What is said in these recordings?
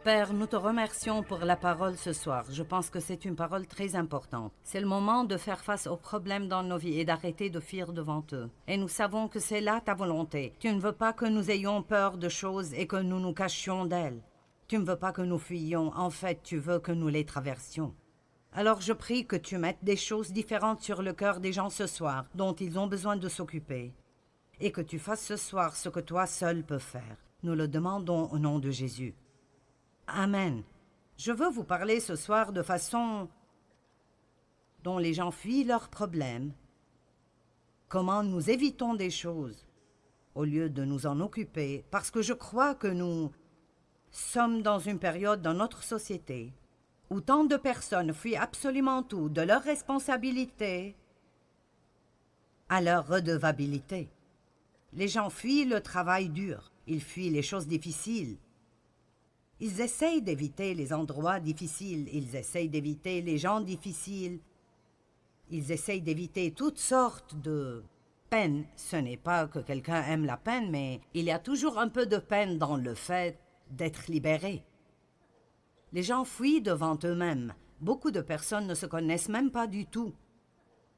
Père, nous te remercions pour la parole ce soir. Je pense que c'est une parole très importante. C'est le moment de faire face aux problèmes dans nos vies et d'arrêter de fuir devant eux. Et nous savons que c'est là ta volonté. Tu ne veux pas que nous ayons peur de choses et que nous nous cachions d'elles. Tu ne veux pas que nous fuyions. En fait, tu veux que nous les traversions. Alors je prie que tu mettes des choses différentes sur le cœur des gens ce soir, dont ils ont besoin de s'occuper. Et que tu fasses ce soir ce que toi seul peux faire. Nous le demandons au nom de Jésus. Amen. Je veux vous parler ce soir de façon dont les gens fuient leurs problèmes. Comment nous évitons des choses au lieu de nous en occuper, parce que je crois que nous sommes dans une période dans notre société où tant de personnes fuient absolument tout, de leurs responsabilités à leur redevabilité. Les gens fuient le travail dur, ils fuient les choses difficiles. Ils essayent d'éviter les endroits difficiles, ils essayent d'éviter les gens difficiles, ils essayent d'éviter toutes sortes de peines. Ce n'est pas que quelqu'un aime la peine, mais il y a toujours un peu de peine dans le fait d'être libéré. Les gens fuient devant eux-mêmes. Beaucoup de personnes ne se connaissent même pas du tout.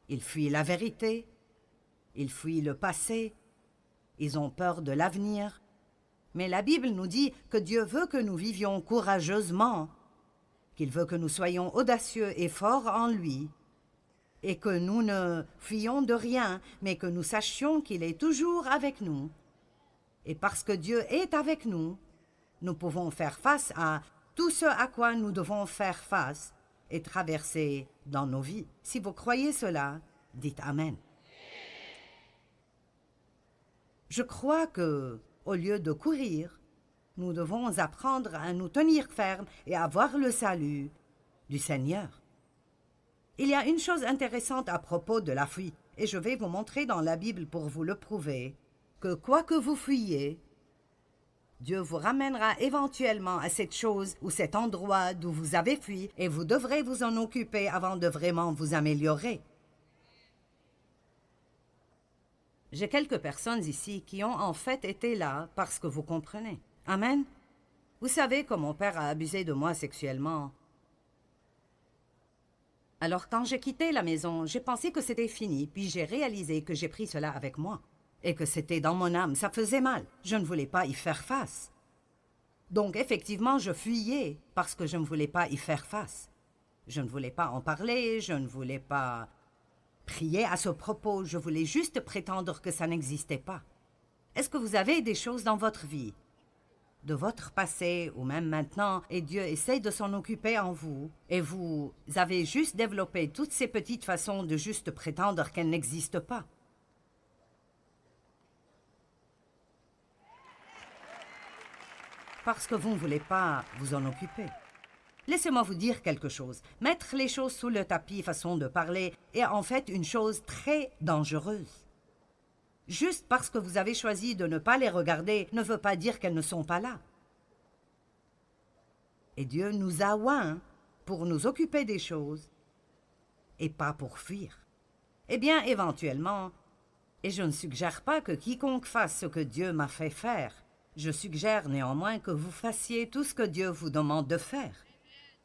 Ils fuient la vérité, ils fuient le passé, ils ont peur de l'avenir. Mais la Bible nous dit que Dieu veut que nous vivions courageusement, qu'il veut que nous soyons audacieux et forts en lui, et que nous ne fuyions de rien, mais que nous sachions qu'il est toujours avec nous. Et parce que Dieu est avec nous, nous pouvons faire face à tout ce à quoi nous devons faire face et traverser dans nos vies. Si vous croyez cela, dites Amen. Je crois que, au lieu de courir, nous devons apprendre à nous tenir fermes et à voir le salut du Seigneur. Il y a une chose intéressante à propos de la fuite, et je vais vous montrer dans la Bible pour vous le prouver, que quoi que vous fuyiez, Dieu vous ramènera éventuellement à cette chose ou cet endroit d'où vous avez fui, et vous devrez vous en occuper avant de vraiment vous améliorer. J'ai quelques personnes ici qui ont en fait été là parce que vous comprenez. Amen. Vous savez que mon père a abusé de moi sexuellement. Alors quand j'ai quitté la maison, j'ai pensé que c'était fini, puis j'ai réalisé que j'ai pris cela avec moi. Et que c'était dans mon âme, ça faisait mal. Je ne voulais pas y faire face. Donc effectivement, je fuyais parce que je ne voulais pas y faire face. Je ne voulais pas en parler, je ne voulais pas prier à ce propos, je voulais juste prétendre que ça n'existait pas. Est-ce que vous avez des choses dans votre vie, de votre passé ou même maintenant, et Dieu essaie de s'en occuper en vous, et vous avez juste développé toutes ces petites façons de juste prétendre qu'elles n'existent pas? Parce que vous ne voulez pas vous en occuper. Laissez-moi vous dire quelque chose. Mettre les choses sous le tapis, façon de parler, est en fait une chose très dangereuse. Juste parce que vous avez choisi de ne pas les regarder ne veut pas dire qu'elles ne sont pas là. Et Dieu nous a oints pour nous occuper des choses et pas pour fuir. Eh bien, éventuellement, et je ne suggère pas que quiconque fasse ce que Dieu m'a fait faire, je suggère néanmoins que vous fassiez tout ce que Dieu vous demande de faire.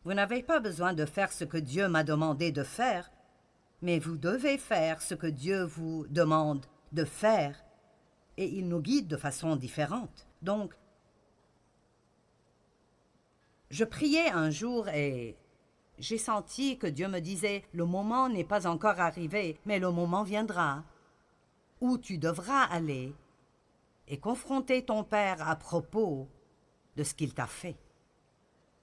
Vous n'avez pas besoin de faire ce que Dieu m'a demandé de faire, mais vous devez faire ce que Dieu vous demande de faire, et il nous guide de façon différente. Donc, je priais un jour et j'ai senti que Dieu me disait « Le moment n'est pas encore arrivé, mais le moment viendra où tu devras aller et confronter ton Père à propos de ce qu'il t'a fait. »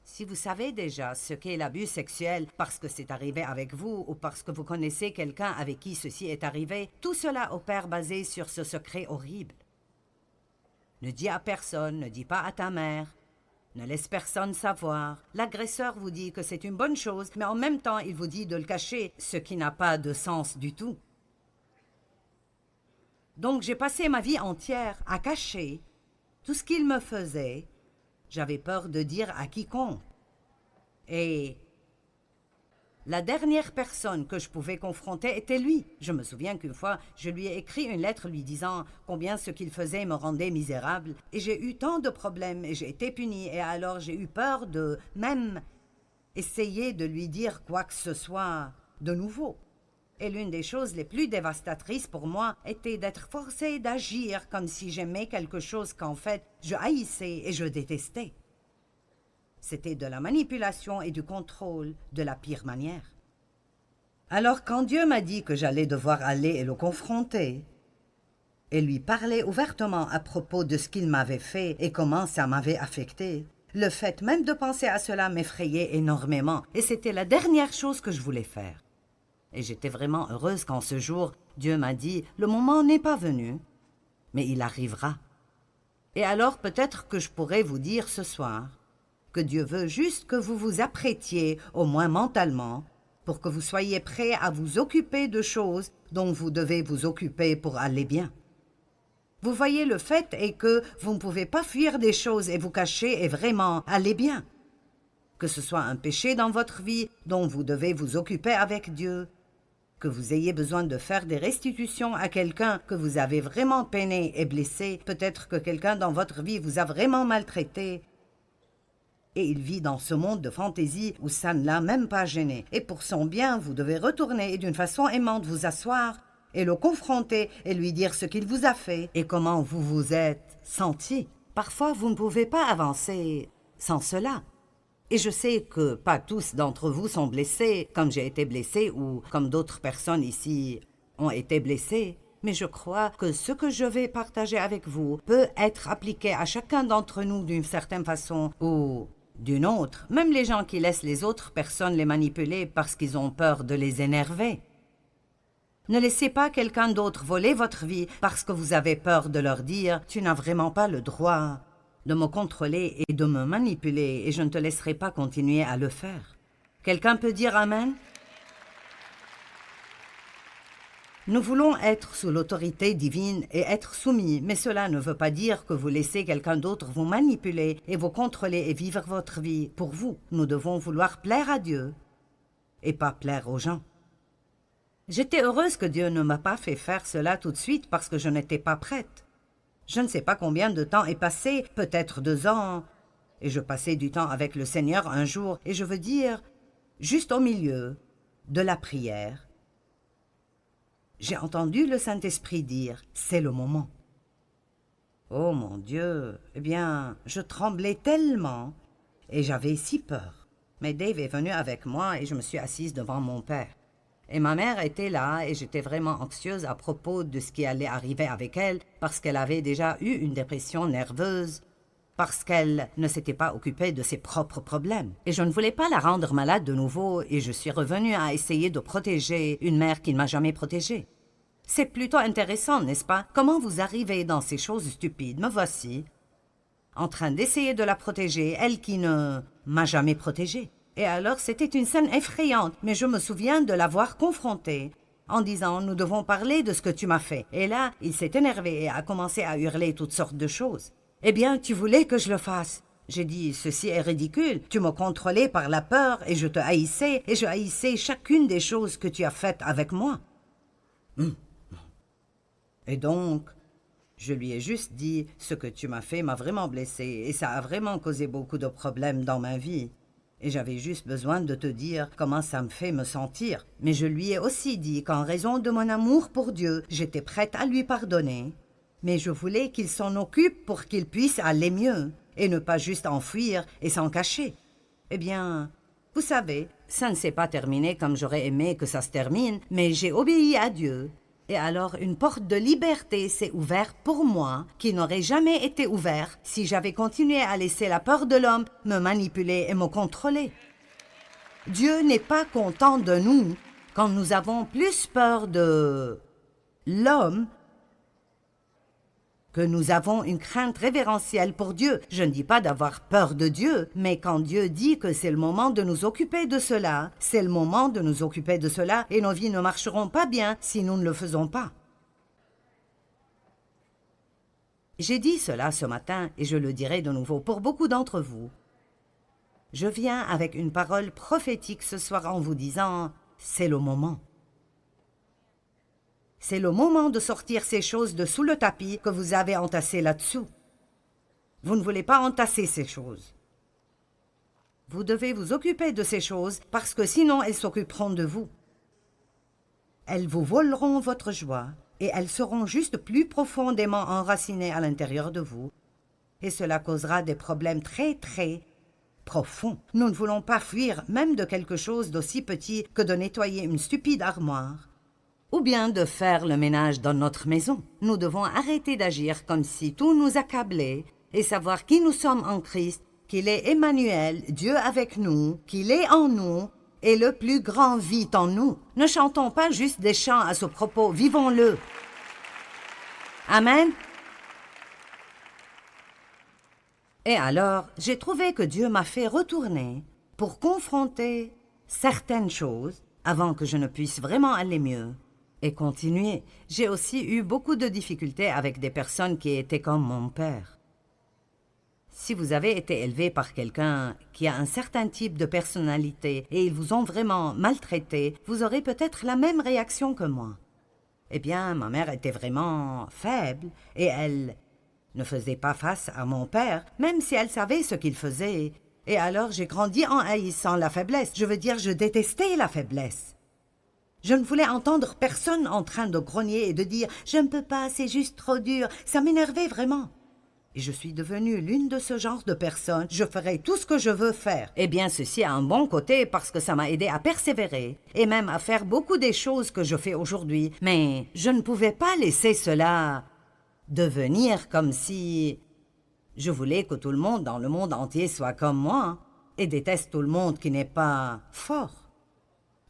Si vous savez déjà ce qu'est l'abus sexuel parce que c'est arrivé avec vous ou parce que vous connaissez quelqu'un avec qui ceci est arrivé, tout cela opère basé sur ce secret horrible. Ne dis à personne, ne dis pas à ta mère, ne laisse personne savoir. L'agresseur vous dit que c'est une bonne chose, mais en même temps il vous dit de le cacher, ce qui n'a pas de sens du tout. Donc j'ai passé ma vie entière à cacher tout ce qu'il me faisait. J'avais peur de dire à quiconque. Et La dernière personne que je pouvais confronter était lui. Je me souviens qu'une fois, je lui ai écrit une lettre lui disant combien ce qu'il faisait me rendait misérable. Et j'ai eu tant de problèmes et j'ai été punie. Et alors j'ai eu peur de même essayer de lui dire quoi que ce soit de nouveau. Et l'une des choses les plus dévastatrices pour moi était d'être forcée d'agir comme si j'aimais quelque chose qu'en fait je haïssais et je détestais. C'était de la manipulation et du contrôle de la pire manière. Alors quand Dieu m'a dit que j'allais devoir aller et le confronter, et lui parler ouvertement à propos de ce qu'il m'avait fait et comment ça m'avait affecté, le fait même de penser à cela m'effrayait énormément, et c'était la dernière chose que je voulais faire. Et j'étais vraiment heureuse quand ce jour, Dieu m'a dit « Le moment n'est pas venu, mais il arrivera. » Et alors peut-être que je pourrais vous dire ce soir que Dieu veut juste que vous vous apprêtiez, au moins mentalement, pour que vous soyez prêts à vous occuper de choses dont vous devez vous occuper pour aller bien. Vous voyez, le fait est que vous ne pouvez pas fuir des choses et vous cacher et vraiment aller bien. Que ce soit un péché dans votre vie dont vous devez vous occuper avec Dieu, que vous ayez besoin de faire des restitutions à quelqu'un que vous avez vraiment peiné et blessé, peut-être que quelqu'un dans votre vie vous a vraiment maltraité, et il vit dans ce monde de fantaisie où ça ne l'a même pas gêné. Et pour son bien, vous devez retourner et d'une façon aimante vous asseoir et le confronter et lui dire ce qu'il vous a fait et comment vous vous êtes senti. Parfois, vous ne pouvez pas avancer sans cela. Et je sais que pas tous d'entre vous sont blessés, comme j'ai été blessée ou comme d'autres personnes ici ont été blessées. Mais je crois que ce que je vais partager avec vous peut être appliqué à chacun d'entre nous d'une certaine façon ou d'une autre, même les gens qui laissent les autres personnes les manipuler parce qu'ils ont peur de les énerver. Ne laissez pas quelqu'un d'autre voler votre vie parce que vous avez peur de leur dire « Tu n'as vraiment pas le droit de me contrôler et de me manipuler et je ne te laisserai pas continuer à le faire. » Quelqu'un peut dire « Amen » ? Nous voulons être sous l'autorité divine et être soumis, mais cela ne veut pas dire que vous laissez quelqu'un d'autre vous manipuler et vous contrôler et vivre votre vie pour vous. Nous devons vouloir plaire à Dieu et pas plaire aux gens. J'étais heureuse que Dieu ne m'a pas fait faire cela tout de suite parce que je n'étais pas prête. Je ne sais pas combien de temps est passé, peut-être 2 ans, et je passais du temps avec le Seigneur un jour, et je veux dire, juste au milieu de la prière, j'ai entendu le Saint-Esprit dire « C'est le moment ». Oh mon Dieu, eh bien, je tremblais tellement et j'avais si peur. Mais Dave est venu avec moi et je me suis assise devant mon père. Et ma mère était là et j'étais vraiment anxieuse à propos de ce qui allait arriver avec elle parce qu'elle avait déjà eu une dépression nerveuse, parce qu'elle ne s'était pas occupée de ses propres problèmes. Et je ne voulais pas la rendre malade de nouveau et je suis revenue à essayer de protéger une mère qui ne m'a jamais protégée. C'est plutôt intéressant, n'est-ce pas? Comment vous arrivez dans ces choses stupides? Me voici, en train d'essayer de la protéger, elle qui ne m'a jamais protégée. Et alors c'était une scène effrayante, mais je me souviens de l'avoir confrontée, en disant « Nous devons parler de ce que tu m'as fait ». Et là, il s'est énervé et a commencé à hurler toutes sortes de choses. « Eh bien, tu voulais que je le fasse ?» J'ai dit « Ceci est ridicule, tu me contrôlais par la peur et je te haïssais, et je haïssais chacune des choses que tu as faites avec moi. » Et donc, je lui ai juste dit « Ce que tu m'as fait m'a vraiment blessée et ça a vraiment causé beaucoup de problèmes dans ma vie. Et j'avais juste besoin de te dire comment ça me fait me sentir. Mais je lui ai aussi dit qu'en raison de mon amour pour Dieu, j'étais prête à lui pardonner. Mais je voulais qu'il s'en occupe pour qu'il puisse aller mieux et ne pas juste enfuir et s'en cacher. Eh bien, vous savez, ça ne s'est pas terminé comme j'aurais aimé que ça se termine, mais j'ai obéi à Dieu. Et alors une porte de liberté s'est ouverte pour moi qui n'aurait jamais été ouverte si j'avais continué à laisser la peur de l'homme me manipuler et me contrôler. Dieu n'est pas content de nous quand nous avons plus peur de l'homme que nous avons une crainte révérentielle pour Dieu. Je ne dis pas d'avoir peur de Dieu, mais quand Dieu dit que c'est le moment de nous occuper de cela, c'est le moment de nous occuper de cela et nos vies ne marcheront pas bien si nous ne le faisons pas. J'ai dit cela ce matin et je le dirai de nouveau pour beaucoup d'entre vous. Je viens avec une parole prophétique ce soir en vous disant « c'est le moment ». C'est le moment de sortir ces choses de sous le tapis que vous avez entassées là-dessous. Vous ne voulez pas entasser ces choses. Vous devez vous occuper de ces choses parce que sinon elles s'occuperont de vous. Elles vous voleront votre joie et elles seront juste plus profondément enracinées à l'intérieur de vous. Et cela causera des problèmes très profond. Nous ne voulons pas fuir même de quelque chose d'aussi petit que de nettoyer une stupide armoire, ou bien de faire le ménage dans notre maison. Nous devons arrêter d'agir comme si tout nous accablait et savoir qui nous sommes en Christ, qu'il est Emmanuel, Dieu avec nous, qu'il est en nous et le plus grand vit en nous. Ne chantons pas juste des chants à ce propos, vivons-le. Amen. Et alors, j'ai trouvé que Dieu m'a fait retourner pour confronter certaines choses avant que je ne puisse vraiment aller mieux et continuer. J'ai aussi eu beaucoup de difficultés avec des personnes qui étaient comme mon père. Si vous avez été élevé par quelqu'un qui a un certain type de personnalité et ils vous ont vraiment maltraité, vous aurez peut-être la même réaction que moi. Eh bien, ma mère était vraiment faible et elle ne faisait pas face à mon père, même si elle savait ce qu'il faisait. Et alors j'ai grandi en haïssant la faiblesse. Je veux dire, je détestais la faiblesse. Je ne voulais entendre personne en train de grogner et de dire « je ne peux pas, c'est juste trop dur ». Ça m'énervait vraiment. Et je suis devenue l'une de ce genre de personnes. Je ferai tout ce que je veux faire. Eh bien, ceci a un bon côté parce que ça m'a aidé à persévérer et même à faire beaucoup des choses que je fais aujourd'hui. Mais je ne pouvais pas laisser cela devenir comme si je voulais que tout le monde dans le monde entier soit comme moi et déteste tout le monde qui n'est pas fort.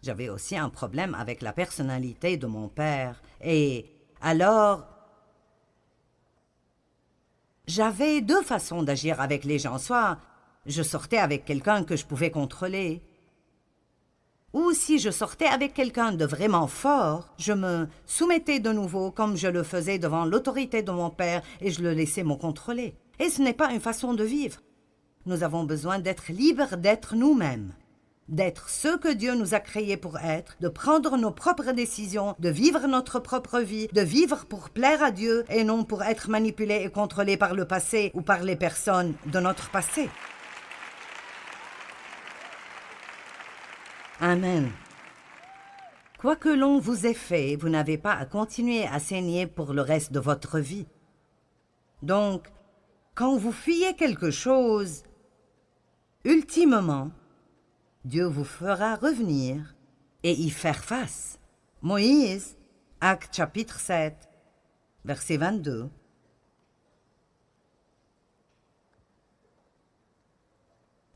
J'avais aussi un problème avec la personnalité de mon père et alors j'avais deux façons d'agir avec les gens. Soit je sortais avec quelqu'un que je pouvais contrôler, ou si je sortais avec quelqu'un de vraiment fort, je me soumettais de nouveau comme je le faisais devant l'autorité de mon père et je le laissais me contrôler. Et ce n'est pas une façon de vivre. Nous avons besoin d'être libres d'être nous-mêmes, d'être ce que Dieu nous a créés pour être, de prendre nos propres décisions, de vivre notre propre vie, de vivre pour plaire à Dieu et non pour être manipulés et contrôlés par le passé ou par les personnes de notre passé. Amen. Quoi que l'on vous ait fait, vous n'avez pas à continuer à saigner pour le reste de votre vie. Donc, quand vous fuyez quelque chose, ultimement, Dieu vous fera revenir et y faire face. Moïse, Actes chapitre 7, verset 22.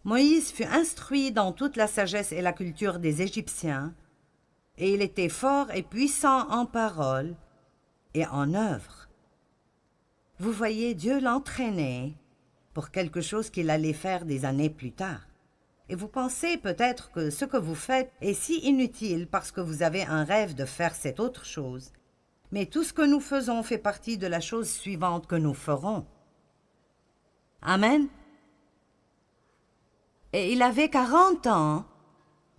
Moïse fut instruit dans toute la sagesse et la culture des Égyptiens, et il était fort et puissant en parole et en œuvre. Vous voyez, Dieu l'entraînait pour quelque chose qu'il allait faire des années plus tard. Et vous pensez peut-être que ce que vous faites est si inutile parce que vous avez un rêve de faire cette autre chose. Mais tout ce que nous faisons fait partie de la chose suivante que nous ferons. Amen. Et il avait 40 ans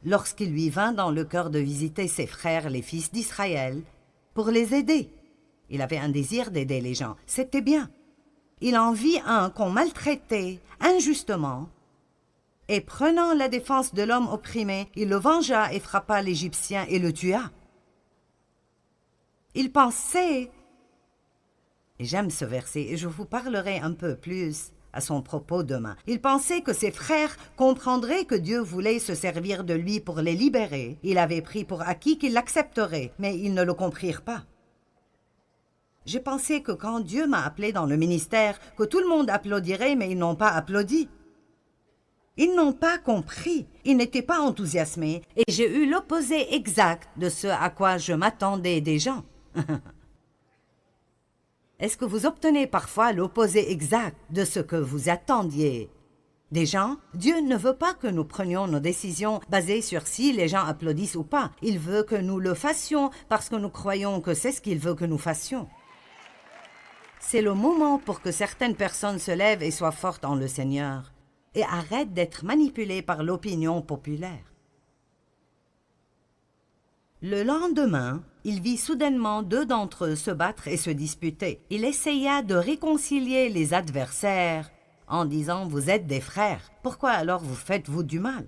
lorsqu'il lui vint dans le cœur de visiter ses frères, les fils d'Israël, pour les aider. Il avait un désir d'aider les gens. C'était bien. Il en vit un qu'on maltraitait injustement. Et prenant la défense de l'homme opprimé, il le vengea et frappa l'Égyptien et le tua. Il pensait, et j'aime ce verset, et je vous parlerai un peu plus à son propos demain. Il pensait que ses frères comprendraient que Dieu voulait se servir de lui pour les libérer. Il avait pris pour acquis qu'ils l'accepteraient, mais ils ne le comprirent pas. J'ai pensé que quand Dieu m'a appelé dans le ministère, que tout le monde applaudirait, mais ils n'ont pas applaudi. Ils n'ont pas compris, ils n'étaient pas enthousiasmés, et j'ai eu l'opposé exact de ce à quoi je m'attendais des gens. Est-ce que vous obtenez parfois l'opposé exact de ce que vous attendiez des gens? Dieu ne veut pas que nous prenions nos décisions basées sur si les gens applaudissent ou pas. Il veut que nous le fassions parce que nous croyons que c'est ce qu'il veut que nous fassions. C'est le moment pour que certaines personnes se lèvent et soient fortes en le Seigneur. et arrête d'être manipulé par l'opinion populaire. Le lendemain, il vit soudainement deux d'entre eux se battre et se disputer. Il essaya de réconcilier les adversaires en disant « Vous êtes des frères, pourquoi alors vous faites-vous du mal ?»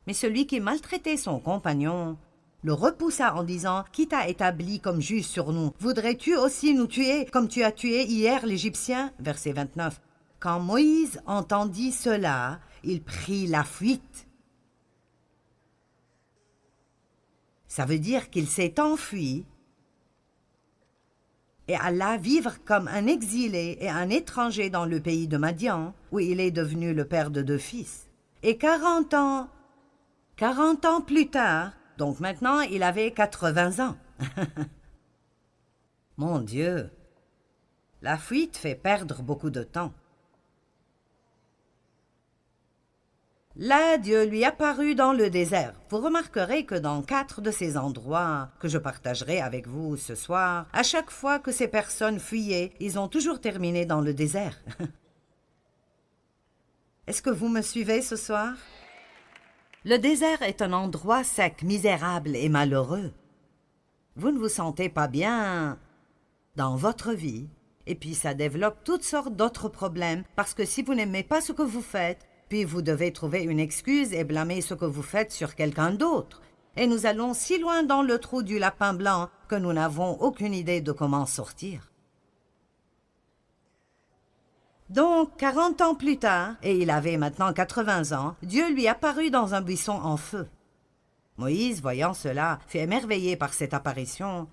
Mais celui qui maltraitait son compagnon le repoussa en disant « Qui t'a établi comme juge sur nous? Voudrais-tu aussi nous tuer comme tu as tué hier l'Égyptien » Verset 29. Quand Moïse entendit cela, il prit la fuite. Ça veut dire qu'il s'est enfui et alla vivre comme un exilé et un étranger dans le pays de Madian, où il est devenu le père de 2 fils. Et 40 ans plus tard, donc maintenant il avait 80 ans. Mon Dieu, la fuite fait perdre beaucoup de temps. Là, Dieu lui apparut dans le désert. Vous remarquerez que dans 4 de ces endroits que je partagerai avec vous ce soir, à chaque fois que ces personnes fuyaient, ils ont toujours terminé dans le désert. Est-ce que vous me suivez ce soir? Le désert est un endroit sec, misérable et malheureux. Vous ne vous sentez pas bien dans votre vie, et puis ça développe toutes sortes d'autres problèmes, parce que si vous n'aimez pas ce que vous faites, puis vous devez trouver une excuse et blâmer ce que vous faites sur quelqu'un d'autre. Et nous allons si loin dans le trou du lapin blanc que nous n'avons aucune idée de comment sortir. Donc, 40 ans plus tard, et il avait maintenant 80 ans, Dieu lui apparut dans un buisson en feu. Moïse, voyant cela, fut émerveillé par cette apparition.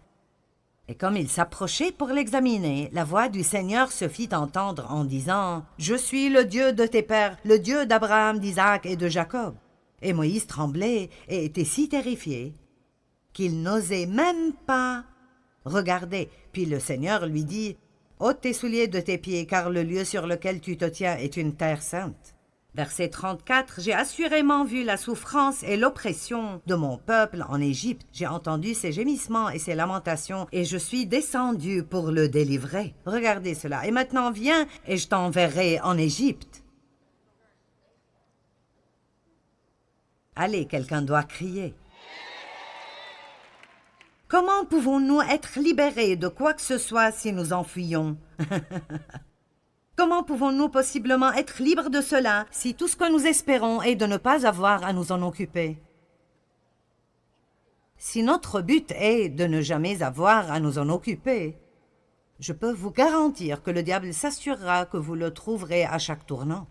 Et comme il s'approchait pour l'examiner, la voix du Seigneur se fit entendre en disant « Je suis le Dieu de tes pères, le Dieu d'Abraham, d'Isaac et de Jacob. » Et Moïse tremblait et était si terrifié qu'il n'osait même pas regarder. Puis le Seigneur lui dit « Ôte tes souliers de tes pieds, car le lieu sur lequel tu te tiens est une terre sainte. » Verset 34, « J'ai assurément vu la souffrance et l'oppression de mon peuple en Égypte. J'ai entendu ses gémissements et ses lamentations, et je suis descendu pour le délivrer. Regardez cela. Et maintenant viens, et je t'enverrai en Égypte. » Allez, quelqu'un doit crier. Comment pouvons-nous être libérés de quoi que ce soit si nous en fuyons? Comment pouvons-nous possiblement être libres de cela si tout ce que nous espérons est de ne pas avoir à nous en occuper? Si notre but est de ne jamais avoir à nous en occuper, je peux vous garantir que le diable s'assurera que vous le trouverez à chaque tournant.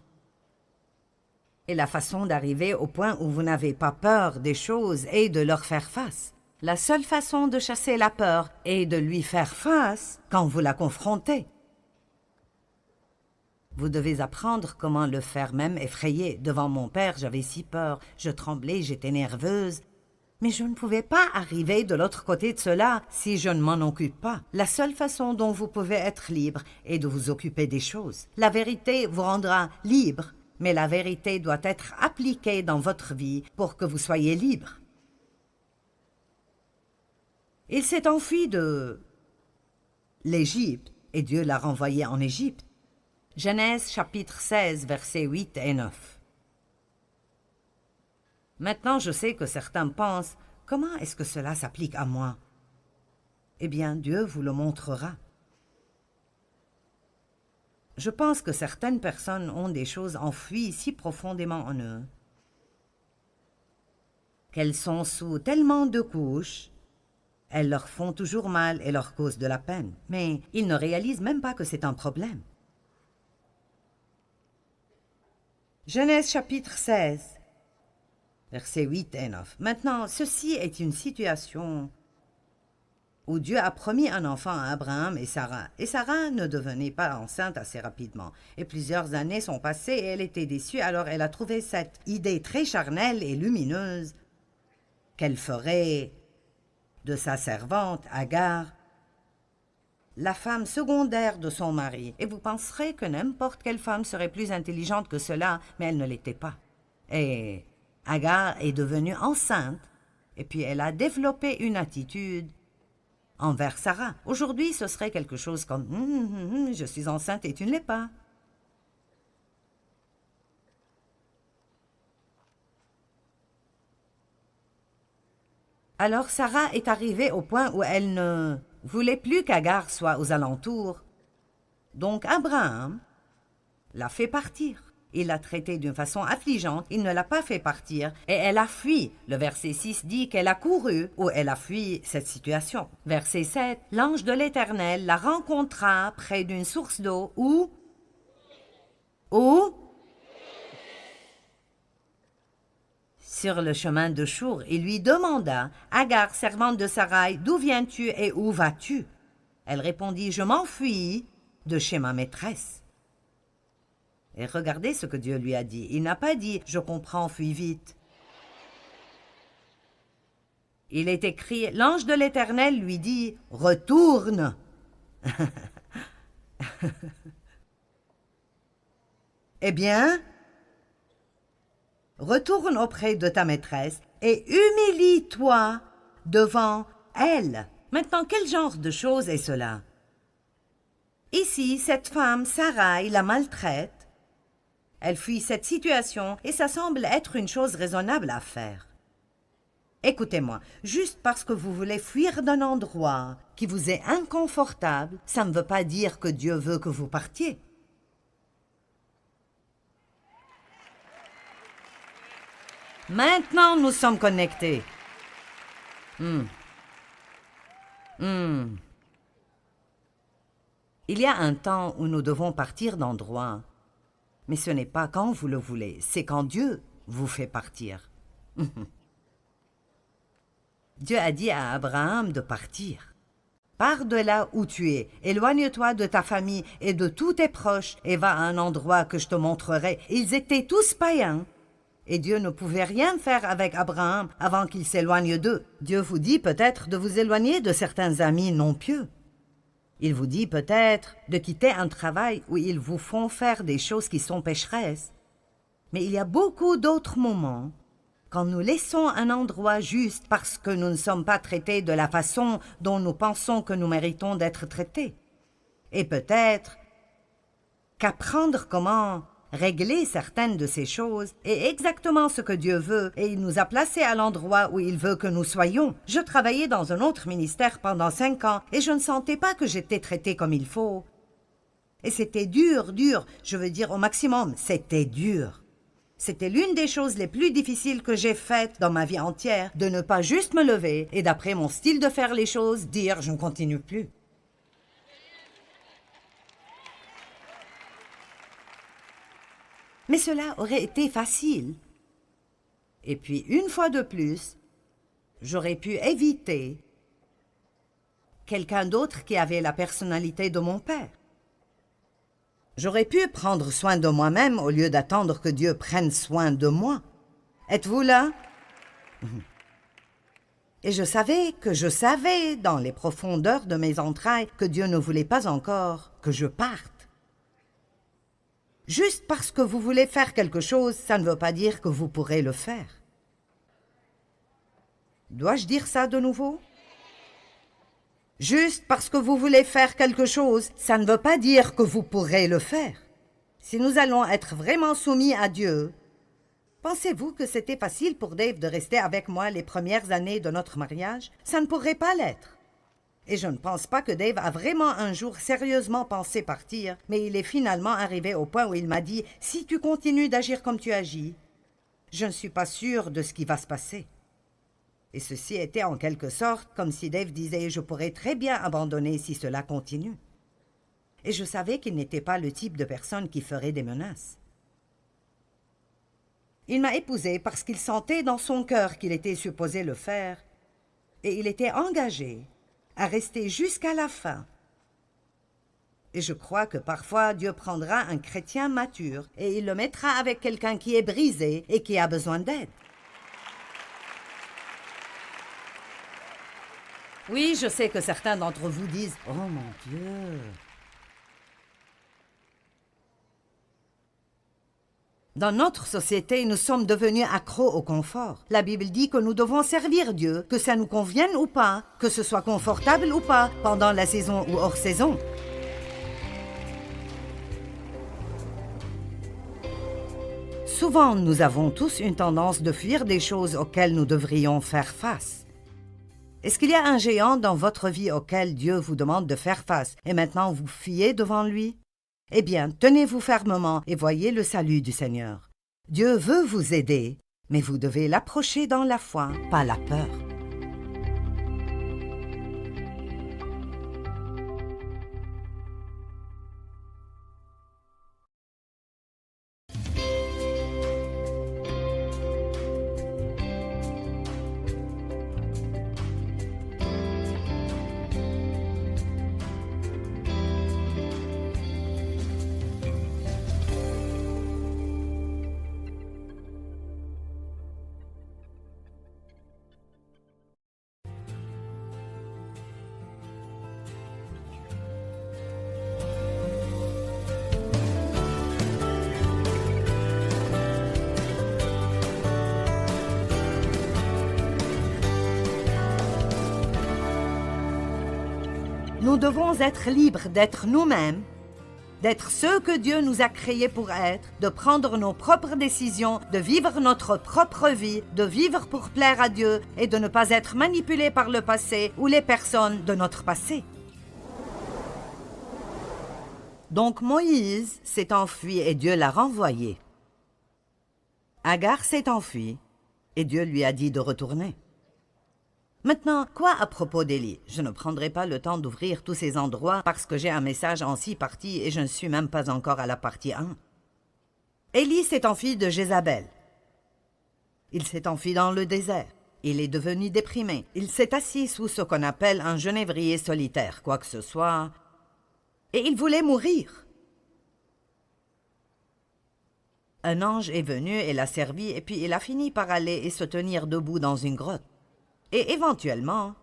Et la façon d'arriver au point où vous n'avez pas peur des choses est de leur faire face. La seule façon de chasser la peur est de lui faire face quand vous la confrontez. Vous devez apprendre comment le faire, même effrayé. Devant mon père, j'avais si peur, je tremblais, j'étais nerveuse. Mais je ne pouvais pas arriver de l'autre côté de cela si je ne m'en occupe pas. La seule façon dont vous pouvez être libre est de vous occuper des choses. La vérité vous rendra libre, mais la vérité doit être appliquée dans votre vie pour que vous soyez libre. Il s'est enfui de l'Égypte et Dieu l'a renvoyé en Égypte. Genèse chapitre 16, versets 8 et 9. Maintenant, je sais que certains pensent, comment est-ce que cela s'applique à moi? Eh bien, Dieu vous le montrera. Je pense que certaines personnes ont des choses enfouies si profondément en eux qu'elles sont sous tellement de couches, elles leur font toujours mal et leur causent de la peine. Mais ils ne réalisent même pas que c'est un problème. Genèse chapitre 16, versets 8 et 9. Maintenant, ceci est une situation où Dieu a promis un enfant à Abraham et Sarah ne devenait pas enceinte assez rapidement. Et plusieurs années sont passées et elle était déçue, alors elle a trouvé cette idée très charnelle et lumineuse qu'elle ferait de sa servante, Agar, la femme secondaire de son mari. Et vous penserez que n'importe quelle femme serait plus intelligente que cela, mais elle ne l'était pas. Et Agar est devenue enceinte, et puis elle a développé une attitude envers Sarah. Aujourd'hui, ce serait quelque chose comme « je suis enceinte et tu ne l'es pas ». Alors Sarah est arrivée au point où elle ne voulait plus qu'Agar soit aux alentours. Donc Abraham l'a fait partir. Il l'a traitée d'une façon affligeante, il ne l'a pas fait partir, et elle a fui. Le verset 6 dit qu'elle a couru, ou elle a fui cette situation. Verset 7, l'ange de l'Éternel la rencontra près d'une source d'eau, où sur le chemin de Chour, il lui demanda, « Agar, servante de Sarai, d'où viens-tu et où vas-tu » Elle répondit, « Je m'enfuis de chez ma maîtresse. » Et regardez ce que Dieu lui a dit. Il n'a pas dit « Je comprends, fuis vite ». Il est écrit « L'ange de l'Éternel lui dit « Retourne ». Eh bien, retourne auprès de ta maîtresse et humilie-toi devant elle. Maintenant, quel genre de chose est cela? Ici, cette femme, Sarai, la maltraite. Elle fuit cette situation et ça semble être une chose raisonnable à faire. Écoutez-moi, juste parce que vous voulez fuir d'un endroit qui vous est inconfortable, ça ne veut pas dire que Dieu veut que vous partiez. Maintenant, nous sommes connectés. Il y a un temps où nous devons partir d'endroit. Mais ce n'est pas quand vous le voulez, c'est quand Dieu vous fait partir. Dieu a dit à Abraham de partir. Pars de là où tu es, éloigne-toi de ta famille et de tous tes proches et va à un endroit que je te montrerai. Ils étaient tous païens. Et Dieu ne pouvait rien faire avec Abraham avant qu'il s'éloigne d'eux. Dieu vous dit peut-être de vous éloigner de certains amis non pieux. Il vous dit peut-être de quitter un travail où ils vous font faire des choses qui sont pécheresses. Mais il y a beaucoup d'autres moments quand nous laissons un endroit juste parce que nous ne sommes pas traités de la façon dont nous pensons que nous méritons d'être traités. Et peut-être qu'apprendre comment régler certaines de ces choses est exactement ce que Dieu veut et il nous a placés à l'endroit où il veut que nous soyons. Je travaillais dans un autre ministère pendant 5 ans et je ne sentais pas que j'étais traitée comme il faut. Et c'était dur, je veux dire au maximum, c'était dur. C'était l'une des choses les plus difficiles que j'ai faites dans ma vie entière, de ne pas juste me lever et d'après mon style de faire les choses, dire « je ne continue plus ». Mais cela aurait été facile. Et puis, une fois de plus, j'aurais pu éviter quelqu'un d'autre qui avait la personnalité de mon père. J'aurais pu prendre soin de moi-même au lieu d'attendre que Dieu prenne soin de moi. Êtes-vous là? Et je savais dans les profondeurs de mes entrailles que Dieu ne voulait pas encore que je parte. Juste parce que vous voulez faire quelque chose, ça ne veut pas dire que vous pourrez le faire. Dois-je dire ça de nouveau? Juste parce que vous voulez faire quelque chose, ça ne veut pas dire que vous pourrez le faire. Si nous allons être vraiment soumis à Dieu, pensez-vous que c'était facile pour Dave de rester avec moi les premières années de notre mariage? Ça ne pourrait pas l'être. Et je ne pense pas que Dave a vraiment un jour sérieusement pensé partir, mais il est finalement arrivé au point où il m'a dit « Si tu continues d'agir comme tu agis, je ne suis pas sûr de ce qui va se passer. » Et ceci était en quelque sorte comme si Dave disait « Je pourrais très bien abandonner si cela continue. » Et je savais qu'il n'était pas le type de personne qui ferait des menaces. Il m'a épousée parce qu'il sentait dans son cœur qu'il était supposé le faire, et il était engagé à rester jusqu'à la fin. Et je crois que parfois Dieu prendra un chrétien mature et il le mettra avec quelqu'un qui est brisé et qui a besoin d'aide. Oui, je sais que certains d'entre vous disent « Oh mon Dieu !» Dans notre société, nous sommes devenus accros au confort. La Bible dit que nous devons servir Dieu, que ça nous convienne ou pas, que ce soit confortable ou pas, pendant la saison ou hors saison. Souvent, nous avons tous une tendance de fuir des choses auxquelles nous devrions faire face. Est-ce qu'il y a un géant dans votre vie auquel Dieu vous demande de faire face et maintenant vous fiez devant lui? Eh bien, tenez-vous fermement et voyez le salut du Seigneur. Dieu veut vous aider, mais vous devez l'approcher dans la foi, pas la peur. Nous devons être libres d'être nous-mêmes, d'être ceux que Dieu nous a créés pour être, de prendre nos propres décisions, de vivre notre propre vie, de vivre pour plaire à Dieu et de ne pas être manipulés par le passé ou les personnes de notre passé. Donc Moïse s'est enfui et Dieu l'a renvoyé. Agar s'est enfuie et Dieu lui a dit de retourner. Maintenant, quoi à propos d'Élie? Je ne prendrai pas le temps d'ouvrir tous ces endroits parce que j'ai un message en 6 parties et je ne suis même pas encore à la partie 1. Élie s'est enfui de Jézabel. Il s'est enfui dans le désert. Il est devenu déprimé. Il s'est assis sous ce qu'on appelle un genévrier solitaire, quoi que ce soit, et il voulait mourir. Un ange est venu et l'a servi et puis il a fini par aller et se tenir debout dans une grotte. Et éventuellement,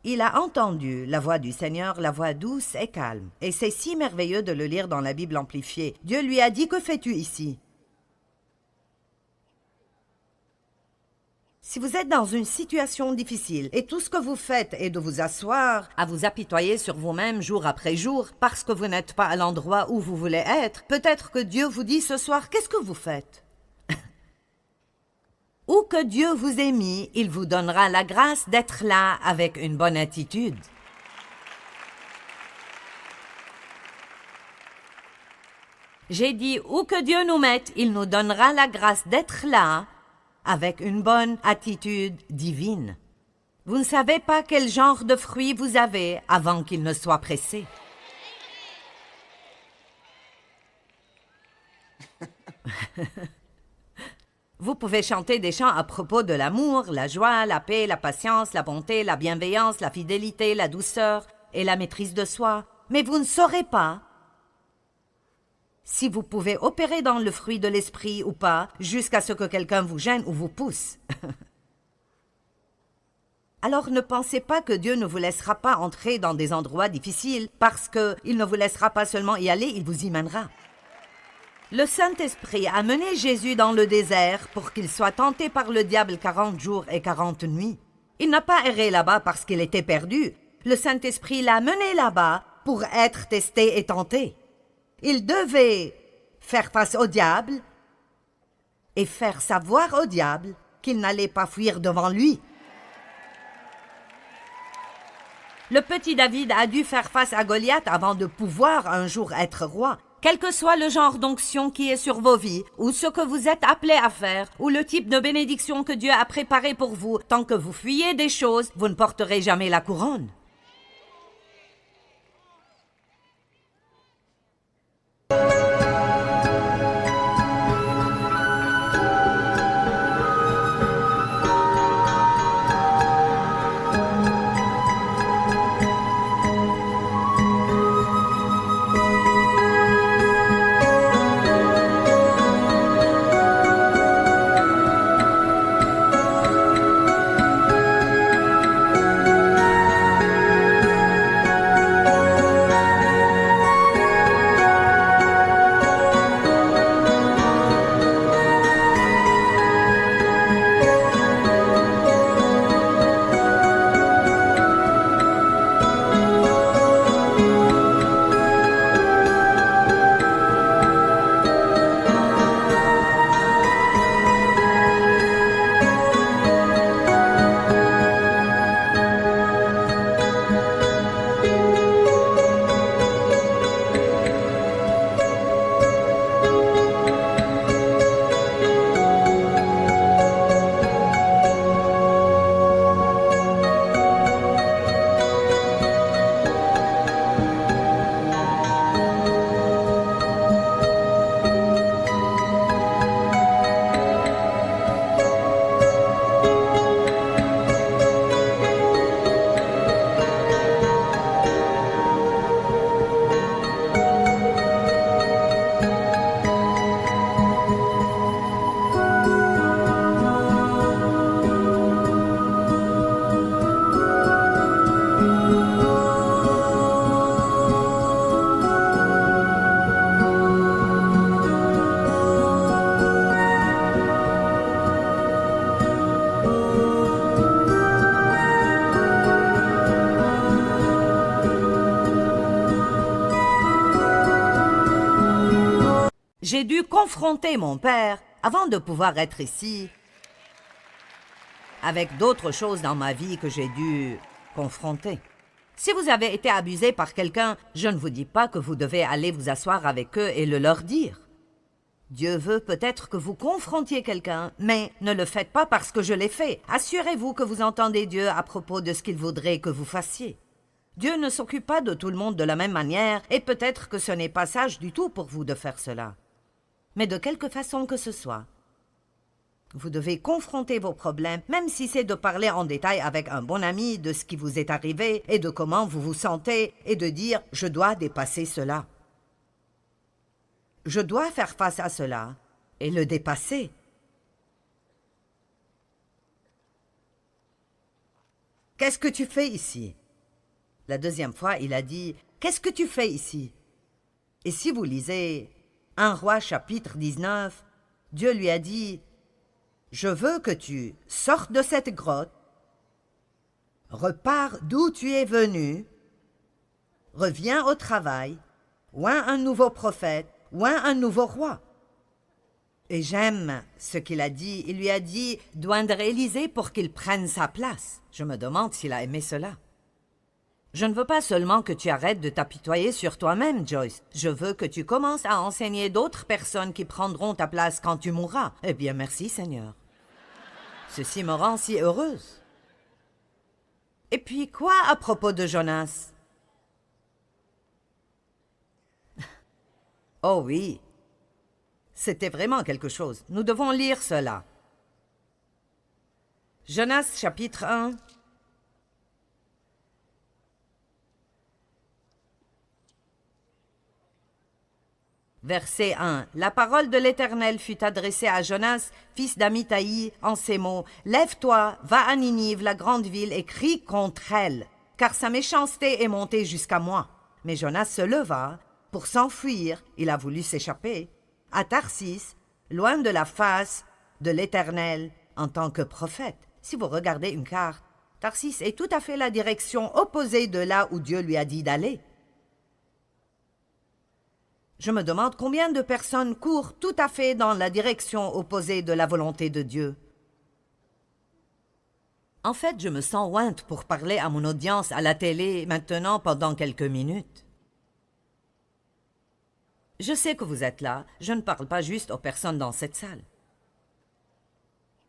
il a entendu la voix du Seigneur, la voix douce et calme. Et c'est si merveilleux de le lire dans la Bible amplifiée. Dieu lui a dit, « Que fais-tu ici ?» Si vous êtes dans une situation difficile et tout ce que vous faites est de vous asseoir, à vous apitoyer sur vous-même jour après jour, parce que vous n'êtes pas à l'endroit où vous voulez être, peut-être que Dieu vous dit ce soir, « Qu'est-ce que vous faites ?» Où que Dieu vous ait mis, il vous donnera la grâce d'être là avec une bonne attitude. J'ai dit, où que Dieu nous mette, il nous donnera la grâce d'être là avec une bonne attitude divine. Vous ne savez pas quel genre de fruits vous avez avant qu'il ne soit pressé. Vous pouvez chanter des chants à propos de l'amour, la joie, la paix, la patience, la bonté, la bienveillance, la fidélité, la douceur et la maîtrise de soi. Mais vous ne saurez pas si vous pouvez opérer dans le fruit de l'esprit ou pas jusqu'à ce que quelqu'un vous gêne ou vous pousse. Alors ne pensez pas que Dieu ne vous laissera pas entrer dans des endroits difficiles parce qu'il ne vous laissera pas seulement y aller, il vous y mènera. Le Saint-Esprit a mené Jésus dans le désert pour qu'il soit tenté par le diable 40 jours et 40 nuits. Il n'a pas erré là-bas parce qu'il était perdu. Le Saint-Esprit l'a mené là-bas pour être testé et tenté. Il devait faire face au diable et faire savoir au diable qu'il n'allait pas fuir devant lui. Le petit David a dû faire face à Goliath avant de pouvoir un jour être roi. Quel que soit le genre d'onction qui est sur vos vies, ou ce que vous êtes appelés à faire, ou le type de bénédiction que Dieu a préparé pour vous, tant que vous fuyez des choses, vous ne porterez jamais la couronne. J'ai dû confronter mon père avant de pouvoir être ici, avec d'autres choses dans ma vie que j'ai dû confronter. Si vous avez été abusé par quelqu'un, je ne vous dis pas que vous devez aller vous asseoir avec eux et le leur dire. Dieu veut peut-être que vous confrontiez quelqu'un, mais ne le faites pas parce que je l'ai fait. Assurez-vous que vous entendez Dieu à propos de ce qu'il voudrait que vous fassiez. Dieu ne s'occupe pas de tout le monde de la même manière, et peut-être que ce n'est pas sage du tout pour vous de faire cela. Mais de quelque façon que ce soit, vous devez confronter vos problèmes, même si c'est de parler en détail avec un bon ami de ce qui vous est arrivé et de comment vous vous sentez, et de dire « je dois dépasser cela ». Je dois faire face à cela et le dépasser. Qu'est-ce que tu fais ici? La deuxième fois, il a dit, qu'est-ce que tu fais ici? Et si vous lisez 1 Roi chapitre 19, Dieu lui a dit, je veux que tu sortes de cette grotte, repars d'où tu es venu, reviens au travail, oins un nouveau prophète, oins un nouveau roi. Et j'aime ce qu'il a dit. Il lui a dit d'oindre Élisée pour qu'il prenne sa place. Je me demande s'il a aimé cela. Je ne veux pas seulement que tu arrêtes de t'apitoyer sur toi-même, Joyce. Je veux que tu commences à enseigner d'autres personnes qui prendront ta place quand tu mourras. Eh bien, merci, Seigneur. Ceci me rend si heureuse. Et puis, quoi à propos de Jonas? Oh oui, c'était vraiment quelque chose. Nous devons lire cela. Jonas chapitre 1. Verset 1. La parole de l'Éternel fut adressée à Jonas, fils d'Amithaï, en ces mots. Lève-toi, va à Ninive, la grande ville, et crie contre elle, car sa méchanceté est montée jusqu'à moi. Mais Jonas se leva. Pour s'enfuir, il a voulu s'échapper à Tarsis, loin de la face de l'Éternel en tant que prophète. Si vous regardez une carte, Tarsis est tout à fait la direction opposée de là où Dieu lui a dit d'aller. Je me demande combien de personnes courent tout à fait dans la direction opposée de la volonté de Dieu. En fait, je me sens ointe pour parler à mon audience à la télé maintenant pendant quelques minutes. Je sais que vous êtes là, je ne parle pas juste aux personnes dans cette salle.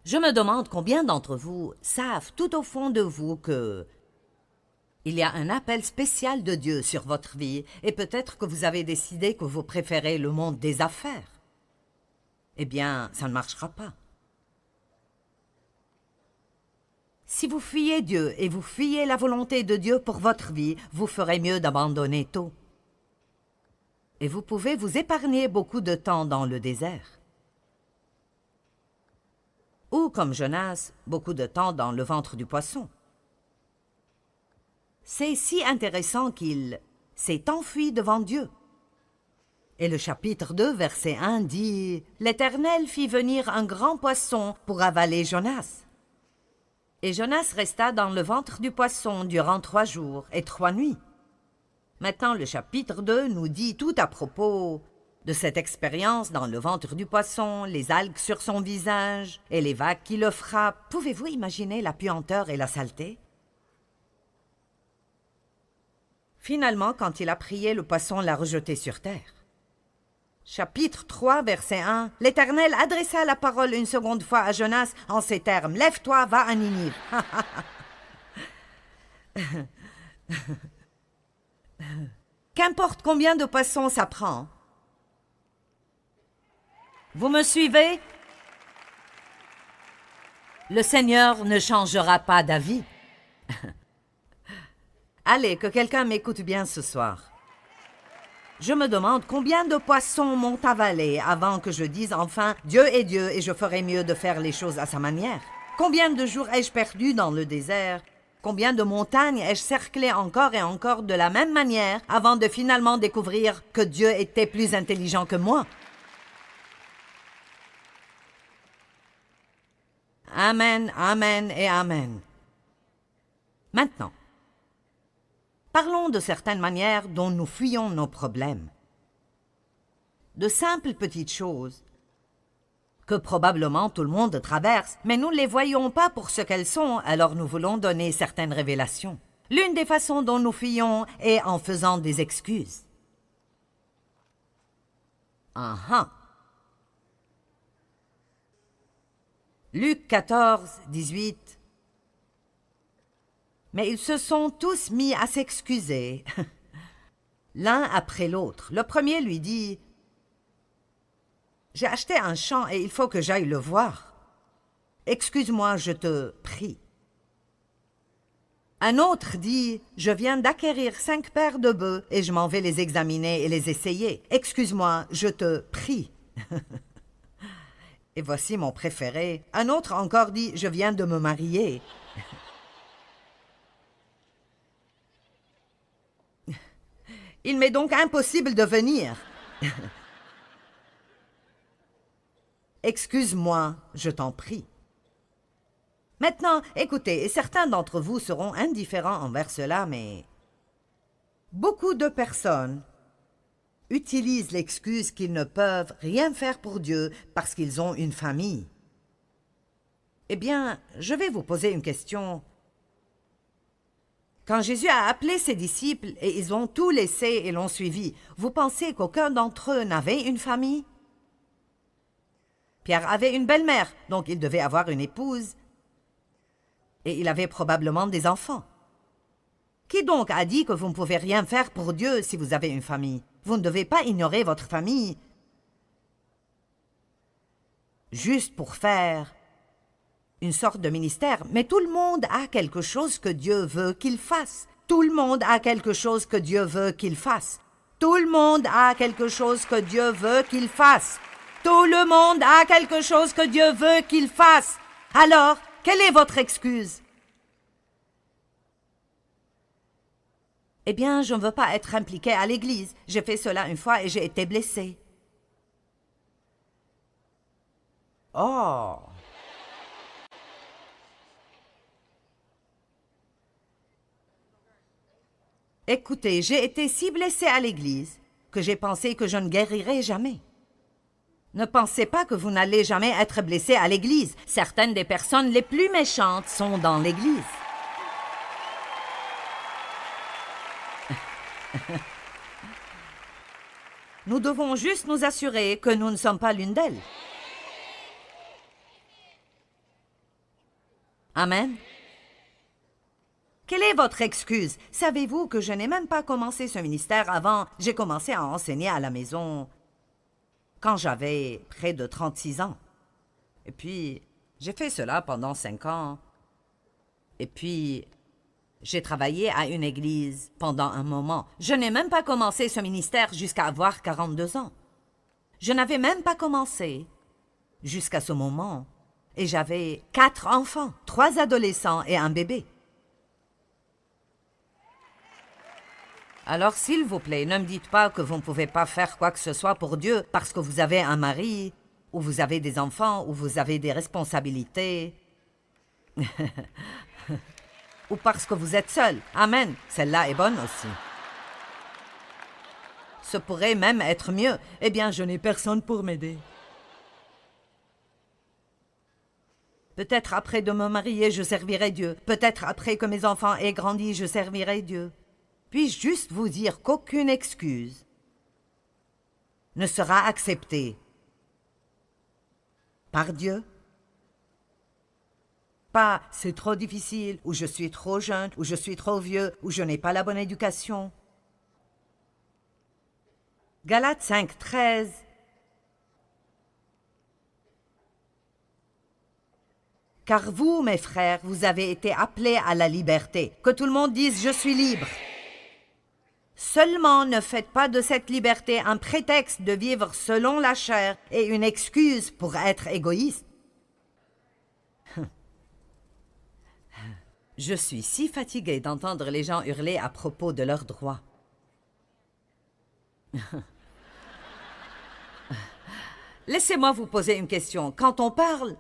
Je me demande combien d'entre vous savent tout au fond de vous que il y a un appel spécial de Dieu sur votre vie et peut-être que vous avez décidé que vous préférez le monde des affaires. Eh bien, ça ne marchera pas. Si vous fuyez Dieu et vous fuyez la volonté de Dieu pour votre vie, vous ferez mieux d'abandonner tôt. Et vous pouvez vous épargner beaucoup de temps dans le désert. Ou, comme Jonas, beaucoup de temps dans le ventre du poisson. C'est si intéressant qu'il s'est enfui devant Dieu. Et le chapitre 2, verset 1 dit « L'Éternel fit venir un grand poisson pour avaler Jonas. Et Jonas resta dans le ventre du poisson durant 3 jours et 3 nuits. » Maintenant, le chapitre 2 nous dit tout à propos de cette expérience dans le ventre du poisson, les algues sur son visage et les vagues qui le frappent. Pouvez-vous imaginer la puanteur et la saleté? Finalement, quand il a prié, le poisson l'a rejeté sur terre. Chapitre 3, verset 1. L'Éternel adressa la parole une seconde fois à Jonas en ces termes. « Lève-toi, va à Ninive. » Qu'importe combien de poissons ça prend. Vous me suivez? Le Seigneur ne changera pas d'avis. Allez, que quelqu'un m'écoute bien ce soir. Je me demande combien de poissons m'ont avalé avant que je dise enfin « Dieu est Dieu et je ferai mieux de faire les choses à sa manière ». Combien de jours ai-je perdu dans le désert? Combien de montagnes ai-je cerclé encore et encore de la même manière avant de finalement découvrir que Dieu était plus intelligent que moi? Amen, amen et amen. Maintenant, parlons de certaines manières dont nous fuyons nos problèmes. de simples petites choses que probablement tout le monde traverse, mais nous ne les voyons pas pour ce qu'elles sont, alors nous voulons donner certaines révélations. L'une des façons dont nous fuyons est en faisant des excuses. Luc 14, 18. Mais ils se sont tous mis à s'excuser, l'un après l'autre. Le premier lui dit « J'ai acheté un champ et il faut que j'aille le voir. Excuse-moi, je te prie. » Un autre dit « Je viens d'acquérir 5 paires de bœufs et je m'en vais les examiner et les essayer. Excuse-moi, je te prie. » Et voici mon préféré. Un autre encore dit « Je viens de me marier. » Il m'est donc impossible de venir. Excuse-moi, je t'en prie. Maintenant, écoutez, certains d'entre vous seront indifférents envers cela, mais beaucoup de personnes utilisent l'excuse qu'ils ne peuvent rien faire pour Dieu parce qu'ils ont une famille. Eh bien, je vais vous poser une question. Quand Jésus a appelé ses disciples et ils ont tout laissé et l'ont suivi, vous pensez qu'aucun d'entre eux n'avait une famille? Pierre avait une belle-mère, donc il devait avoir une épouse. Et il avait probablement des enfants. Qui donc a dit que vous ne pouvez rien faire pour Dieu si vous avez une famille? Vous ne devez pas ignorer votre famille juste pour faire une sorte de ministère. Mais tout le monde a quelque chose que Dieu veut qu'il fasse. Tout le monde a quelque chose que Dieu veut qu'il fasse. Tout le monde a quelque chose que Dieu veut qu'il fasse. Tout le monde a quelque chose que Dieu veut qu'il fasse. Alors, quelle est votre excuse? Eh bien, je ne veux pas être impliqué à l'église. J'ai fait cela une fois et j'ai été blessé. Oh! Écoutez, j'ai été si blessé à l'église que j'ai pensé que je ne guérirais jamais. Ne pensez pas que vous n'allez jamais être blessé à l'église. Certaines des personnes les plus méchantes sont dans l'église. Nous devons juste nous assurer que nous ne sommes pas l'une d'elles. Amen. Quelle est votre excuse? Savez-vous que je n'ai même pas commencé ce ministère avant? J'ai commencé à enseigner à la maison quand j'avais près de 36 ans. Et puis, j'ai fait cela pendant 5 ans. Et puis, j'ai travaillé à une église pendant un moment. Je n'ai même pas commencé ce ministère jusqu'à avoir 42 ans. Je n'avais même pas commencé jusqu'à ce moment. Et j'avais 4 enfants, 3 adolescents et un bébé. Alors, s'il vous plaît, ne me dites pas que vous ne pouvez pas faire quoi que ce soit pour Dieu parce que vous avez un mari, ou vous avez des enfants, ou vous avez des responsabilités, ou parce que vous êtes seul. Amen. Celle-là est bonne aussi. Ce pourrait même être mieux. Eh bien, je n'ai personne pour m'aider. Peut-être après de me marier, je servirai Dieu. Peut-être après que mes enfants aient grandi, je servirai Dieu. Puis-je juste vous dire qu'aucune excuse ne sera acceptée par Dieu? Pas « c'est trop difficile » ou « je suis trop jeune » ou « je suis trop vieux » ou « je n'ai pas la bonne éducation ». Galates 5, 13. Car vous, mes frères, vous avez été appelés à la liberté. Que tout le monde dise « je suis libre ». Seulement ne faites pas de cette liberté un prétexte de vivre selon la chair et une excuse pour être égoïste. Je suis si fatiguée d'entendre les gens hurler à propos de leurs droits. Laissez-moi vous poser une question. Quand on parle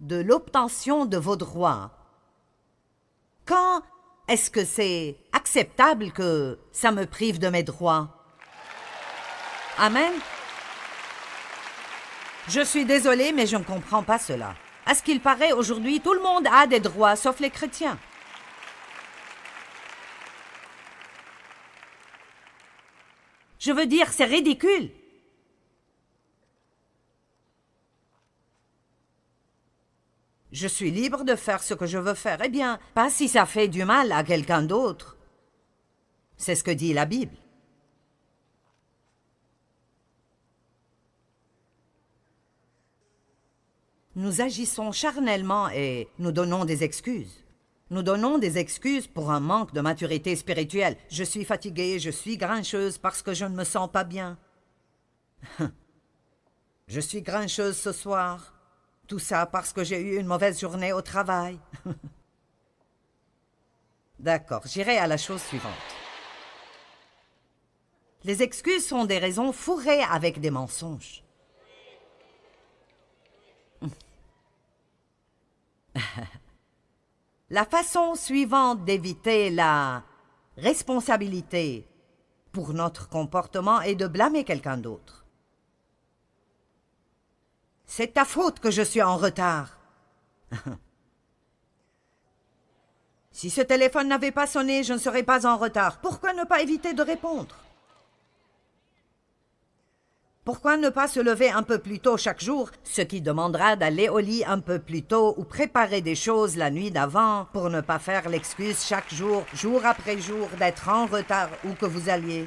de l'obtention de vos droits, quand est-ce que c'est acceptable que ça me prive de mes droits? Amen. Je suis désolée, mais je ne comprends pas cela. À ce qu'il paraît, aujourd'hui, tout le monde a des droits, sauf les chrétiens. Je veux dire, c'est ridicule. Je suis libre de faire ce que je veux faire. Eh bien, pas si ça fait du mal à quelqu'un d'autre. C'est ce que dit la Bible. Nous agissons charnellement et nous donnons des excuses. Nous donnons des excuses pour un manque de maturité spirituelle. Je suis fatiguée, je suis grincheuse parce que je ne me sens pas bien. Je suis grincheuse ce soir. Tout ça parce que j'ai eu une mauvaise journée au travail. D'accord, j'irai à la chose suivante. Les excuses sont des raisons fourrées avec des mensonges. La façon suivante d'éviter la responsabilité pour notre comportement est de blâmer quelqu'un d'autre. C'est ta faute que je suis en retard. Si ce téléphone n'avait pas sonné, je ne serais pas en retard. Pourquoi ne pas éviter de répondre? Pourquoi ne pas se lever un peu plus tôt chaque jour, ce qui demandera d'aller au lit un peu plus tôt ou préparer des choses la nuit d'avant pour ne pas faire l'excuse chaque jour, jour après jour, d'être en retard où que vous alliez?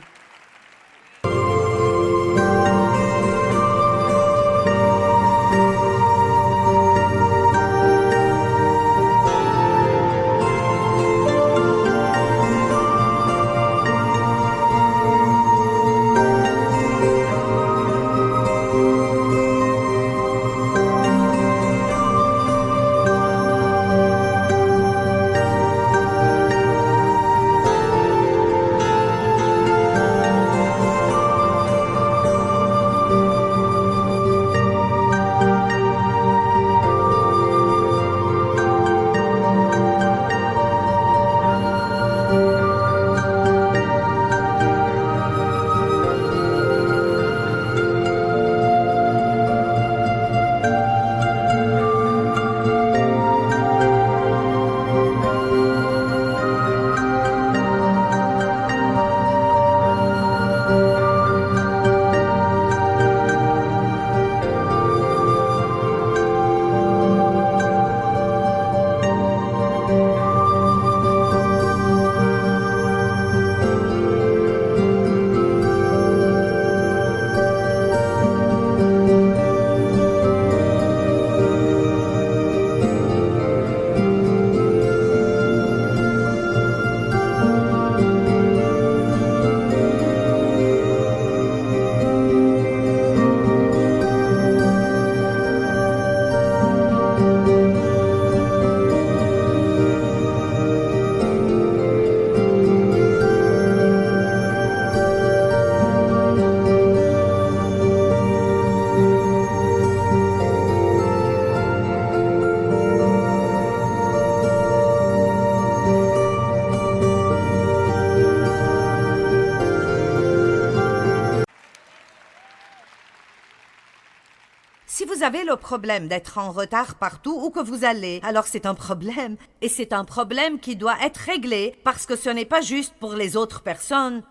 Si vous avez le problème d'être en retard partout où que vous allez, alors c'est un problème. Et c'est un problème qui doit être réglé parce que ce n'est pas juste pour les autres personnes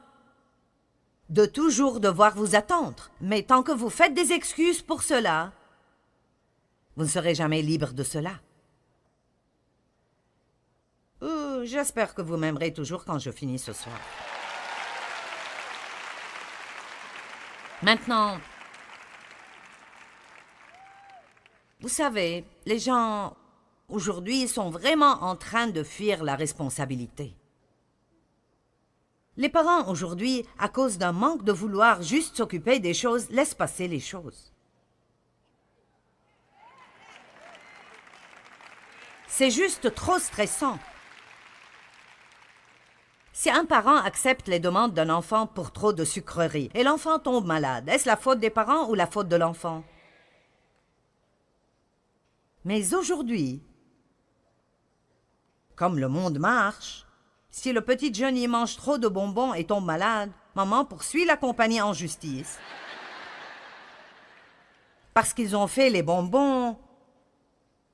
de toujours devoir vous attendre. Mais tant que vous faites des excuses pour cela, vous ne serez jamais libre de cela. J'espère que vous m'aimerez toujours quand je finis ce soir. Maintenant, vous savez, les gens aujourd'hui sont vraiment en train de fuir la responsabilité. Les parents aujourd'hui, à cause d'un manque de vouloir juste s'occuper des choses, laissent passer les choses. C'est juste trop stressant. Si un parent accepte les demandes d'un enfant pour trop de sucreries et l'enfant tombe malade, est-ce la faute des parents ou la faute de l'enfant? Mais aujourd'hui, comme le monde marche, si le petit Johnny mange trop de bonbons et tombe malade, maman poursuit la compagnie en justice. parce qu'ils ont fait les bonbons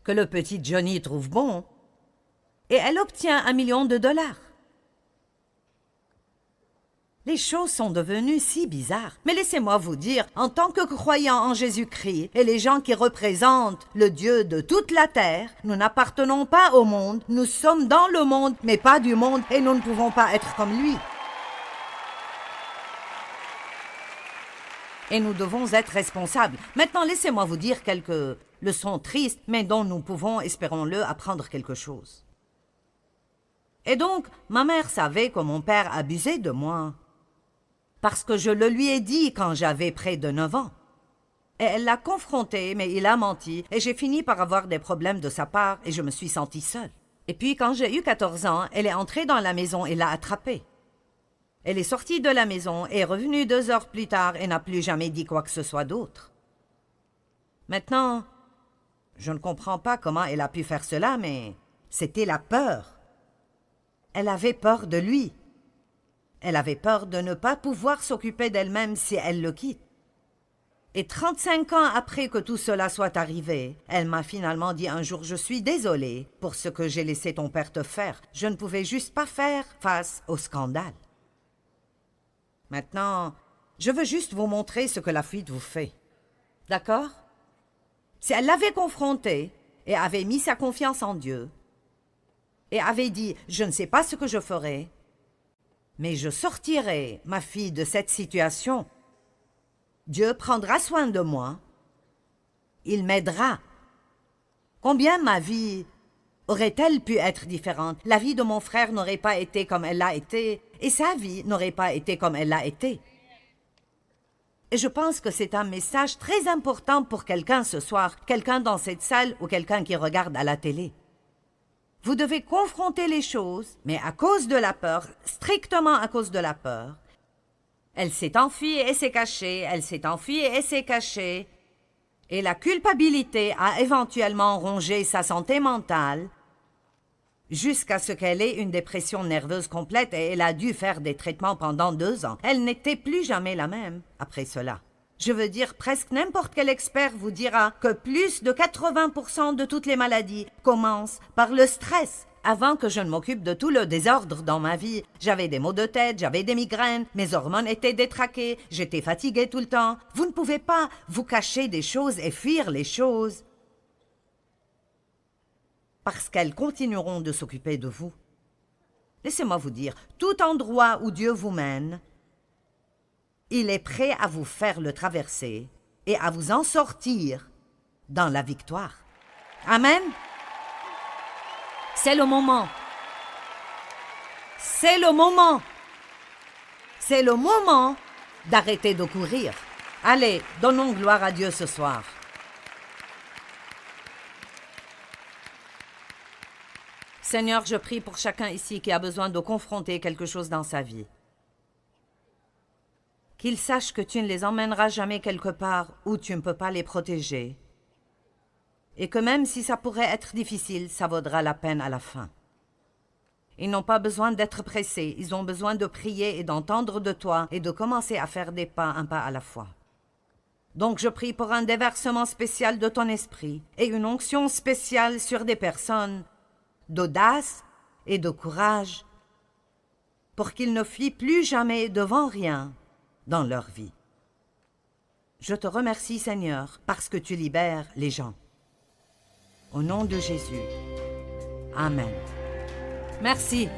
que le petit Johnny trouve bons, et elle obtient $1 million. Les choses sont devenues si bizarres. Mais laissez-moi vous dire, en tant que croyants en Jésus-Christ et les gens qui représentent le Dieu de toute la terre, nous n'appartenons pas au monde, nous sommes dans le monde, mais pas du monde, et nous ne pouvons pas être comme lui. Et nous devons être responsables. Maintenant, laissez-moi vous dire quelques leçons tristes, mais dont nous pouvons, espérons-le, apprendre quelque chose. Et donc, ma mère savait que mon père abusait de moi, parce que je le lui ai dit quand j'avais près de 9 ans. Et elle l'a confronté, mais il a menti, et j'ai fini par avoir des problèmes de sa part, et je me suis sentie seule. Et puis, quand j'ai eu 14 ans, elle est entrée dans la maison et l'a attrapé. Elle est sortie de la maison et est revenue 2 heures plus tard et n'a plus jamais dit quoi que ce soit d'autre. Maintenant, je ne comprends pas comment elle a pu faire cela, mais c'était la peur. Elle avait peur de lui. Elle avait peur de ne pas pouvoir s'occuper d'elle-même si elle le quitte. Et 35 ans après que tout cela soit arrivé, elle m'a finalement dit un jour « Je suis désolée pour ce que j'ai laissé ton père te faire. Je ne pouvais juste pas faire face au scandale. » Maintenant, je veux juste vous montrer ce que la fuite vous fait. D'accord? Si elle l'avait confronté et avait mis sa confiance en Dieu et avait dit « Je ne sais pas ce que je ferai, mais je sortirai ma fille de cette situation. Dieu prendra soin de moi. Il m'aidera. » Combien ma vie aurait-elle pu être différente? La vie de mon frère n'aurait pas été comme elle l'a été, et sa vie n'aurait pas été comme elle l'a été. Et je pense que c'est un message très important pour quelqu'un ce soir, quelqu'un dans cette salle ou quelqu'un qui regarde à la télé. Vous devez confronter les choses, mais à cause de la peur, strictement à cause de la peur. Elle s'est enfuie et s'est cachée, elle s'est enfuie et s'est cachée. Et la culpabilité a éventuellement rongé sa santé mentale jusqu'à ce qu'elle ait une dépression nerveuse complète et elle a dû faire des traitements pendant 2 ans. Elle n'était plus jamais la même après cela. Je veux dire, presque n'importe quel expert vous dira que plus de 80% de toutes les maladies commencent par le stress. Avant que je ne m'occupe de tout le désordre dans ma vie, j'avais des maux de tête, j'avais des migraines, mes hormones étaient détraquées, j'étais fatiguée tout le temps. Vous ne pouvez pas vous cacher des choses et fuir les choses parce qu'elles continueront de s'occuper de vous. Laissez-moi vous dire, tout endroit où Dieu vous mène, il est prêt à vous faire le traverser et à vous en sortir dans la victoire. Amen. C'est le moment. C'est le moment. C'est le moment d'arrêter de courir. Allez, donnons gloire à Dieu ce soir. Seigneur, je prie pour chacun ici qui a besoin de confronter quelque chose dans sa vie. Qu'ils sachent que tu ne les emmèneras jamais quelque part où tu ne peux pas les protéger. Et que même si ça pourrait être difficile, ça vaudra la peine à la fin. Ils n'ont pas besoin d'être pressés, ils ont besoin de prier et d'entendre de toi et de commencer à faire des pas, un pas à la fois. Donc je prie pour un déversement spécial de ton esprit et une onction spéciale sur des personnes d'audace et de courage pour qu'ils ne fuient plus jamais devant rien dans leur vie. Je te remercie, Seigneur, parce que tu libères les gens. Au nom de Jésus. Amen. Merci.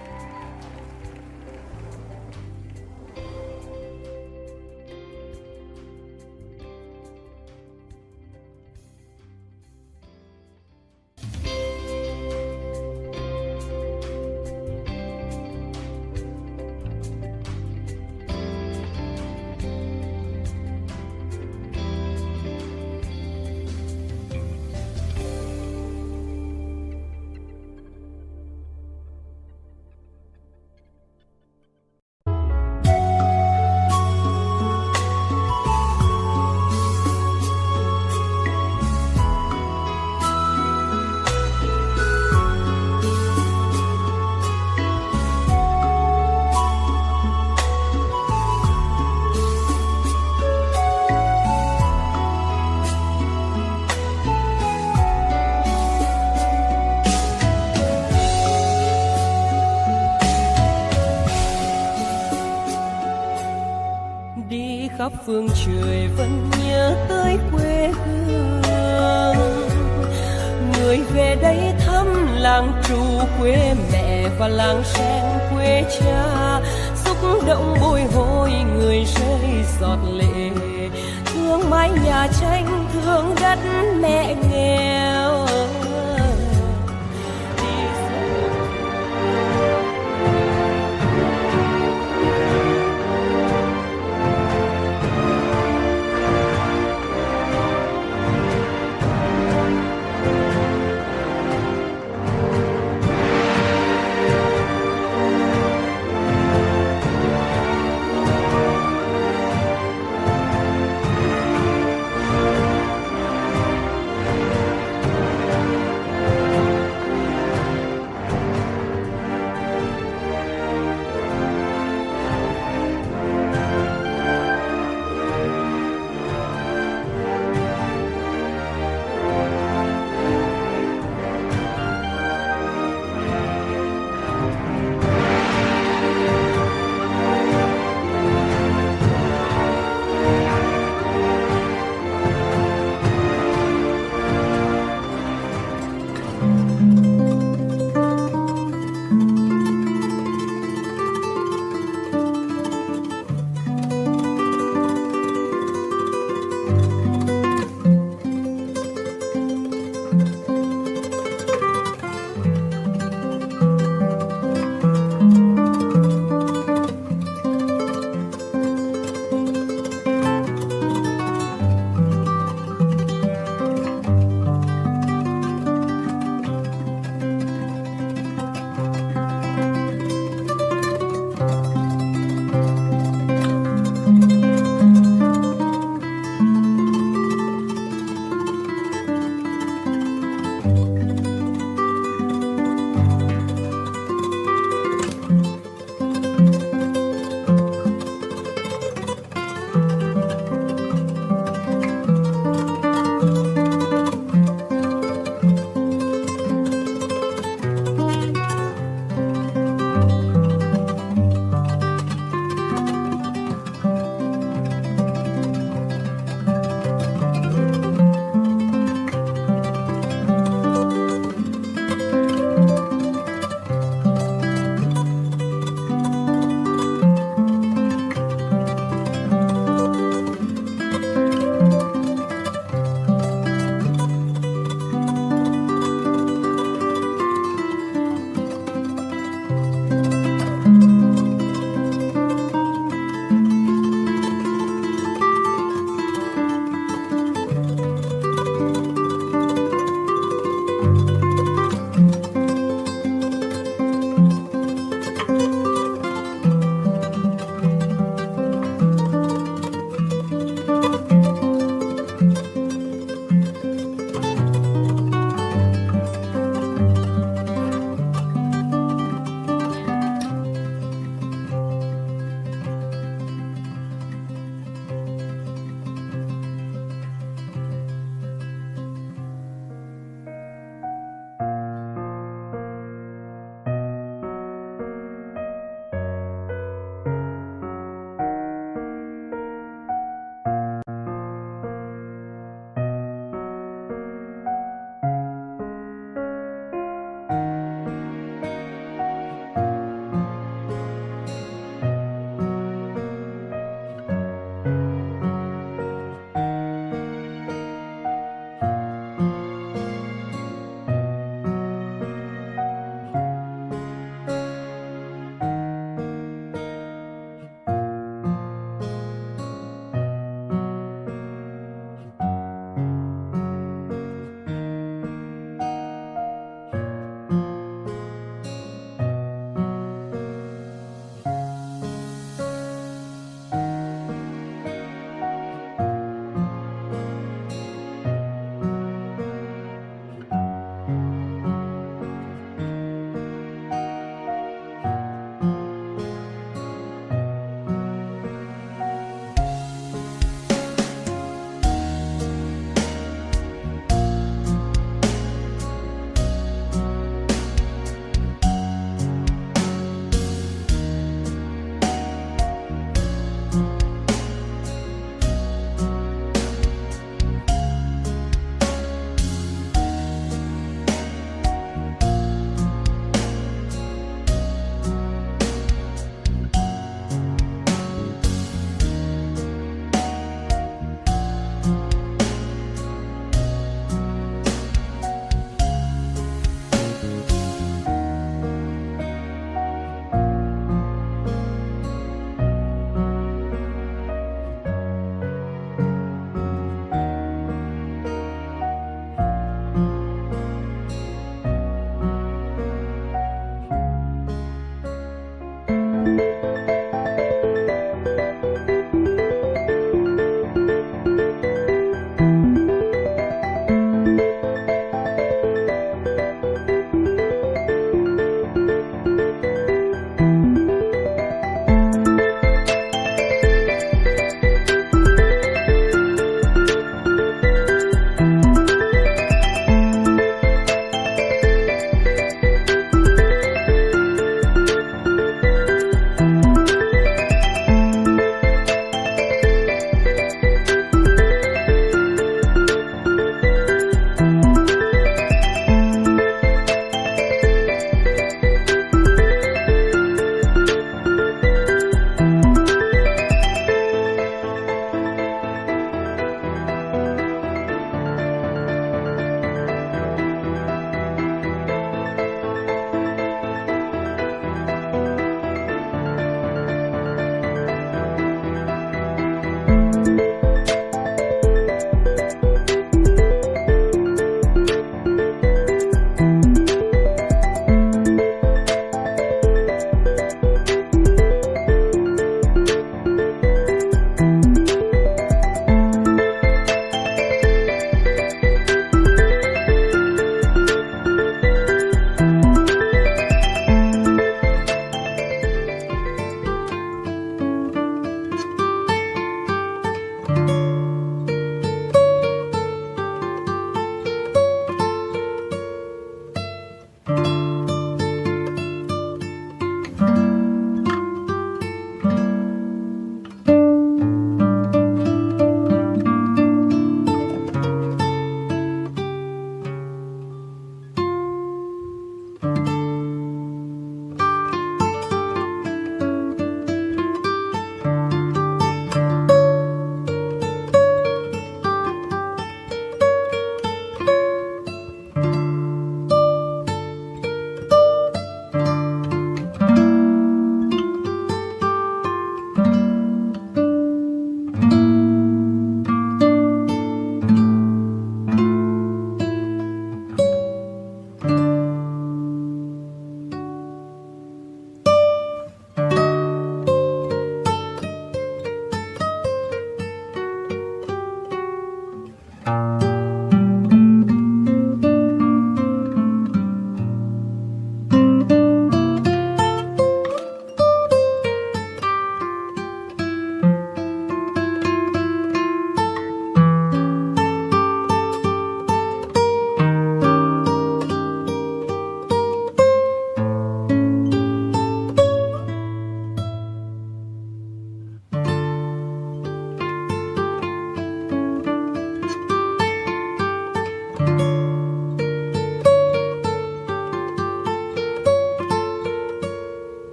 phương trời vẫn nhớ tới quê hương. Người về đây thăm làng trù quê mẹ và làng sen quê cha, xúc động bồi hồi người rơi giọt lệ, thương mái nhà tranh thương đất mẹ nghèo.